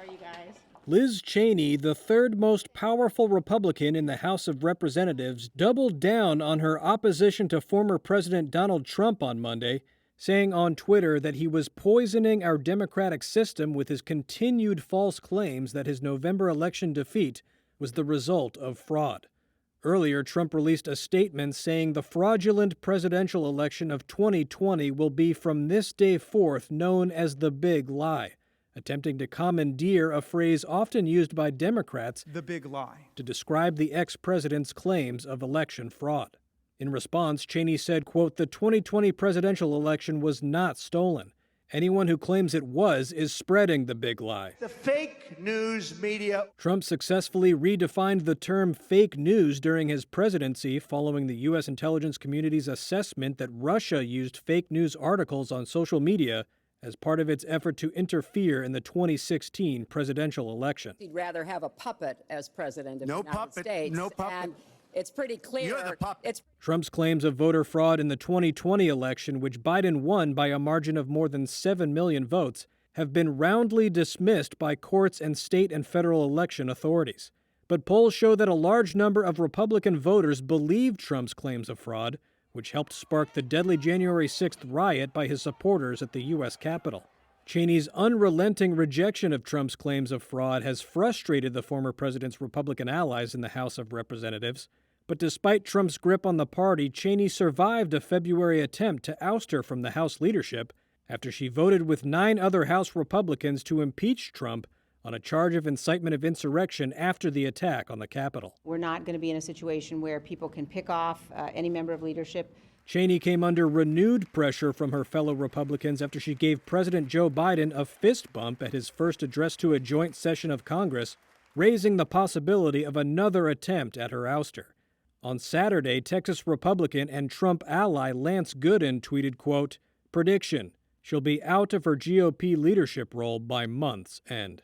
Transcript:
are you guys? Liz Cheney, the third most powerful Republican in the House of Representatives, doubled down on her opposition to former President Donald Trump on Monday, saying on Twitter that he was poisoning our democratic system with his continued false claims that his November election defeat was the result of fraud. Earlier, Trump released a statement saying the fraudulent presidential election of 2020 will be from this day forth known as the big lie, attempting to commandeer a phrase often used by Democrats, the big lie, to describe the ex-president's claims of election fraud. In response, Cheney said, quote, "The 2020 presidential election was not stolen. Anyone who claims it was is spreading the big lie." The fake news media. Trump successfully redefined the term fake news during his presidency following the U.S. intelligence community's assessment that Russia used fake news articles on social media as part of its effort to interfere in the 2016 presidential election. He'd rather have a puppet as president of No the United puppet, States. no puppet. And it's pretty clear. You're the puppet. Trump's claims of voter fraud in the 2020 election, which Biden won by a margin of more than 7 million votes, have been roundly dismissed by courts and state and federal election authorities. But polls show that a large number of Republican voters believed Trump's claims of fraud, which helped spark the deadly January 6th riot by his supporters at the U.S. Capitol. Cheney's unrelenting rejection of Trump's claims of fraud has frustrated the former president's Republican allies in the House of Representatives. But despite Trump's grip on the party, Cheney survived a February attempt to oust her from the House leadership after she voted with 9 other House Republicans to impeach Trump on a charge of incitement of insurrection after the attack on the Capitol. We're not going to be in a situation where people can pick off any member of leadership. Cheney came under renewed pressure from her fellow Republicans after she gave President Joe Biden a fist bump at his first address to a joint session of Congress, raising the possibility of another attempt at her ouster. On Saturday, Texas Republican and Trump ally Lance Gooden tweeted, quote, "Prediction, she'll be out of her GOP leadership role by month's end."